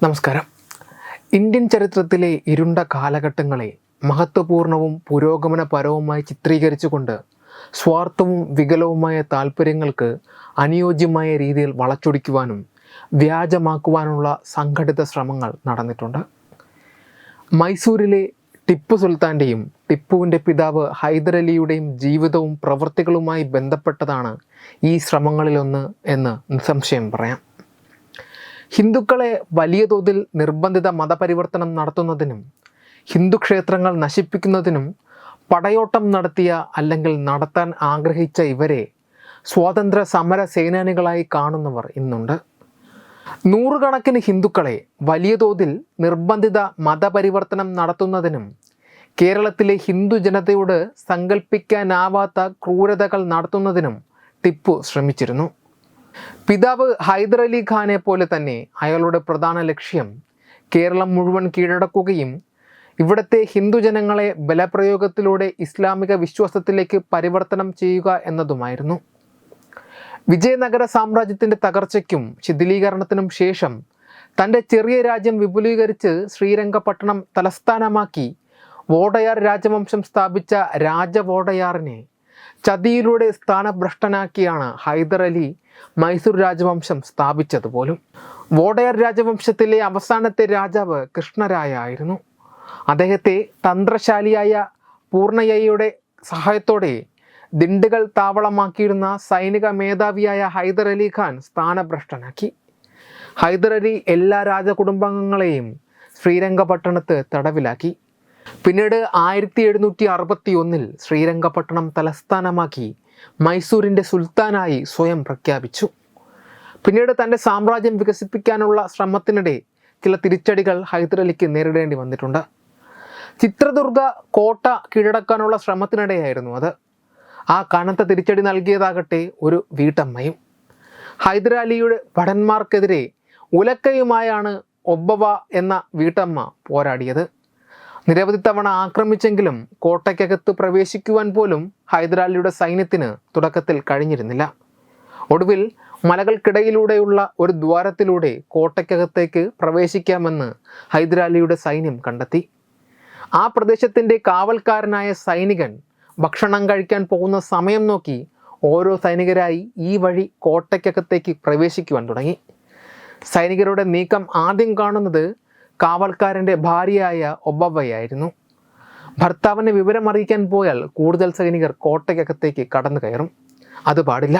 നമസ്കാരം. ഇന്ത്യൻ ചരിത്രത്തിലെ ഇരുണ്ട കാലഘട്ടങ്ങളെ മഹത്വപൂർണവും പുരോഗമനപരവുമായി ചിത്രീകരിച്ചുകൊണ്ട് സ്വാർത്ഥവും വികലവുമായ താല്പര്യങ്ങൾക്ക് അനുയോജ്യമായ രീതിയിൽ വളച്ചൊടിക്കുവാനും വ്യാജമാക്കുവാനുള്ള സംഘടിത ശ്രമങ്ങൾ നടന്നിട്ടുണ്ട്. മൈസൂരിലെ ടിപ്പു സുൽത്താൻ്റെയും ടിപ്പുവിൻ്റെ പിതാവ് ഹൈദരലിയുടെയും ജീവിതവും പ്രവൃത്തികളുമായി ബന്ധപ്പെട്ടതാണ് ഈ ശ്രമങ്ങളിലൊന്ന് എന്ന് നിസ്സംശയം പറയാം. ഹിന്ദുക്കളെ വലിയ തോതിൽ നിർബന്ധിത മതപരിവർത്തനം നടത്തുന്നതിനും ഹിന്ദു ക്ഷേത്രങ്ങൾ നശിപ്പിക്കുന്നതിനും പടയോട്ടം നടത്തിയ അല്ലെങ്കിൽ നടത്താൻ ആഗ്രഹിച്ച ഇവരെ സ്വാതന്ത്ര്യ സമര സേനാനികളായി കാണുന്നവർ ഇന്നുണ്ട്. നൂറുകണക്കിന് ഹിന്ദുക്കളെ വലിയ തോതിൽ നിർബന്ധിത മതപരിവർത്തനം നടത്തുന്നതിനും കേരളത്തിലെ ഹിന്ദു ജനതയോട് സങ്കല്പിക്കാനാവാത്ത ക്രൂരതകൾ നടത്തുന്നതിനും ടിപ്പു ശ്രമിച്ചിരുന്നു. പിതാവ് ഹൈദരലി ഖാനെ പോലെ തന്നെ അയാളുടെ പ്രധാന ലക്ഷ്യം കേരളം മുഴുവൻ കീഴടക്കുകയും ഇവിടുത്തെ ഹിന്ദുജനങ്ങളെ ബലപ്രയോഗത്തിലൂടെ ഇസ്ലാമിക വിശ്വാസത്തിലേക്ക് പരിവർത്തനം ചെയ്യുക എന്നതുമായിരുന്നു. വിജയനഗര സാമ്രാജ്യത്തിൻ്റെ തകർച്ചയ്ക്കും ശിഥിലീകരണത്തിനും ശേഷം തൻ്റെ ചെറിയ രാജ്യം വിപുലീകരിച്ച് ശ്രീരംഗപട്ടണം തലസ്ഥാനമാക്കി വോഡയാർ രാജവംശം സ്ഥാപിച്ച രാജവോഡയാറിനെ ചതിയിലൂടെ സ്ഥാനഭ്രഷ്ടനാക്കിയാണ് ഹൈദരലി മൈസൂർ രാജവംശം സ്ഥാപിച്ചത് പോലും. വോഡയാർ രാജവംശത്തിലെ അവസാനത്തെ രാജാവ് കൃഷ്ണരായ ആയിരുന്നു. അദ്ദേഹത്തെ തന്ത്രശാലിയായ പൂർണ്ണയയുടെ സഹായത്തോടെ ദിണ്ടുകൾ താവളമാക്കിയിരുന്ന സൈനിക മേധാവിയായ ഹൈദരലി ഖാൻ സ്ഥാനഭ്രഷ്ടനാക്കി. ഹൈദരലി എല്ലാ രാജകുടുംബാംഗങ്ങളെയും ശ്രീരംഗപട്ടണത്ത് തടവിലാക്കി. പിന്നീട് 1761 ശ്രീരംഗപട്ടണം തലസ്ഥാനമാക്കി മൈസൂരിൻ്റെ സുൽത്താനായി സ്വയം പ്രഖ്യാപിച്ചു. പിന്നീട് തൻ്റെ സാമ്രാജ്യം വികസിപ്പിക്കാനുള്ള ശ്രമത്തിനിടെ ചില തിരിച്ചടികൾ ഹൈദരലിക്ക് നേരിടേണ്ടി വന്നിട്ടുണ്ട്. ചിത്രദുർഗ കോട്ട കീഴടക്കാനുള്ള ശ്രമത്തിനിടെയായിരുന്നു അത്. ആ കനത്ത തിരിച്ചടി നൽകിയതാകട്ടെ ഒരു വീട്ടമ്മയും. ഹൈദരാലിയുടെ ഭടന്മാർക്കെതിരെ ഉലക്കയുമായാണ് ഒബ്ബവ എന്ന വീട്ടമ്മ പോരാടിയത്. നിരവധി തവണ ആക്രമിച്ചെങ്കിലും കോട്ടയ്ക്കകത്ത് പ്രവേശിക്കുവാൻ പോലും ഹൈദരാലിയുടെ സൈന്യത്തിന് തുടക്കത്തിൽ കഴിഞ്ഞിരുന്നില്ല. ഒടുവിൽ മലകൾക്കിടയിലൂടെയുള്ള ഒരു ദ്വാരത്തിലൂടെ കോട്ടയ്ക്കകത്തേക്ക് പ്രവേശിക്കാമെന്ന് ഹൈദരാലിയുടെ സൈന്യം കണ്ടെത്തി. ആ പ്രദേശത്തിൻ്റെ കാവൽക്കാരനായ സൈനികൻ ഭക്ഷണം കഴിക്കാൻ പോകുന്ന സമയം നോക്കി ഓരോ സൈനികരായി ഈ വഴി കോട്ടയ്ക്കകത്തേക്ക് പ്രവേശിക്കുവാൻ തുടങ്ങി. സൈനികരുടെ നീക്കം ആദ്യം കാണുന്നത് കാവൽക്കാരൻ്റെ ഭാര്യയായ ഒബ്ബവയായിരുന്നു. ഭർത്താവിനെ വിവരമറിയിക്കാൻ പോയാൽ കൂടുതൽ സൈനികർ കോട്ടയ്ക്കകത്തേക്ക് കടന്നു കയറും. അത് പാടില്ല.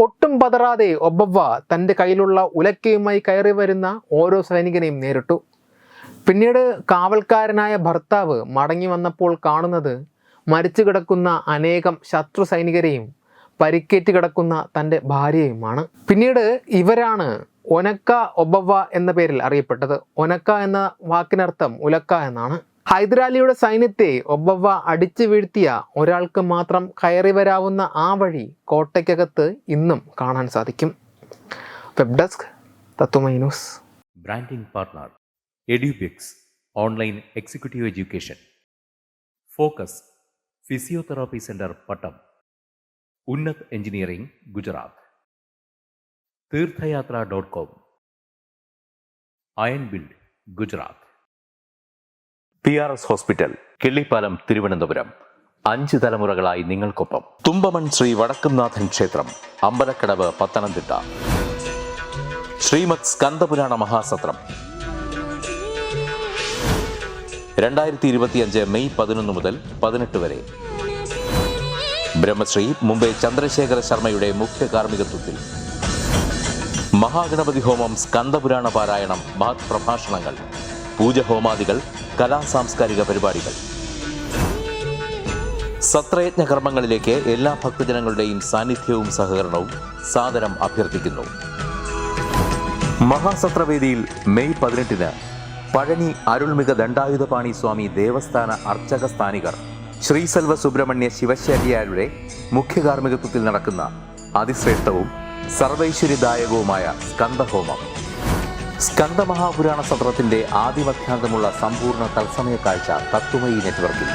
ഒട്ടും പതറാതെ ഒബ്ബവ തൻ്റെ കയ്യിലുള്ള ഉലക്കയുമായി കയറി വരുന്ന ഓരോ സൈനികനെയും നേരിട്ടു. പിന്നീട് കാവൽക്കാരനായ ഭർത്താവ് മടങ്ങി വന്നപ്പോൾ കാണുന്നത് മരിച്ചു കിടക്കുന്ന അനേകം ശത്രു സൈനികരെയും പരിക്കേറ്റ് കിടക്കുന്ന തൻ്റെ ഭാര്യയുമാണ്. പിന്നീട് ഇവരാണ് ഒനക്ക ഒബ്ബവ എന്ന പേരിൽ അറിയപ്പെട്ടത്. ഒനക്ക എന്ന വാക്കിനർത്ഥം ഉലക്ക എന്നാണ്. ഹൈദരാലിയുടെ സൈന്യത്തെ ഒബ്ബവ അടിച്ചു വീഴ്ത്തിയ ഒരാൾക്ക് മാത്രം കയറി വരാവുന്ന ആ വഴി കോട്ടയ്ക്കകത്ത് ഇന്നും കാണാൻ സാധിക്കും. Web desk Tatwamayi news. Branding partner Edubix online executive education. Focus physiotherapy centre Pattom. Unnat engineering Gujarat. തീർത്ഥയാത്ര.com. Iron build Gujarat. PRS hospital Killipalam Thiruvananthapuram. 5 തലമുറകളായി നിങ്ങൾക്കൊപ്പം. തുമ്പമൺ ശ്രീ വടക്കുംനാഥൻ ക്ഷേത്രം അമ്പലക്കടവ് പത്തനംതിട്ട. ശ്രീമദ് സ്കന്ദപുരാണ മഹാസത്രം 2025 മെയ് 11 മുതൽ 18 വരെ. ബ്രഹ്മശ്രീ മുംബൈ ചന്ദ്രശേഖര ശർമ്മയുടെ മുഖ്യ കാർമ്മികത്വത്തിൽ മഹാഗണപതി ഹോമം, സ്കന്ദപുരാണ പാരായണം, മഹത് പ്രഭാഷണങ്ങൾ, പൂജഹോമാദികൾ, കലാസാംസ്കാരിക പരിപാടികൾ. സത്രയജ്ഞ കർമ്മങ്ങളിലേക്ക് എല്ലാ ഭക്തജനങ്ങളുടെയും സാന്നിധ്യവും സഹകരണവും സാദരം അഭ്യർത്ഥിക്കുന്നു. മഹാസത്രവേദിയിൽ മെയ് 18 പഴനി അരുൾമിക ദണ്ഡായുധപാണി സ്വാമി ദേവസ്ഥാന അർച്ചക സ്ഥാനികർ ശ്രീസെൽവ സുബ്രഹ്മണ്യ ശിവശാരിയാരുടെ മുഖ്യ കാർമ്മികത്വത്തിൽ നടക്കുന്ന അതിശ്രേഷ്ഠവും സർവൈശ്വര്യദായകവുമായ സ്കന്ദഹോമം. സ്കന്ദമഹാപുരാണ സത്രത്തിന്റെ ആദിമധ്യാന്തമുള്ള സമ്പൂർണ്ണ തത്സമയ കാഴ്ച തത്വമയി നെറ്റ്വർക്കിൽ.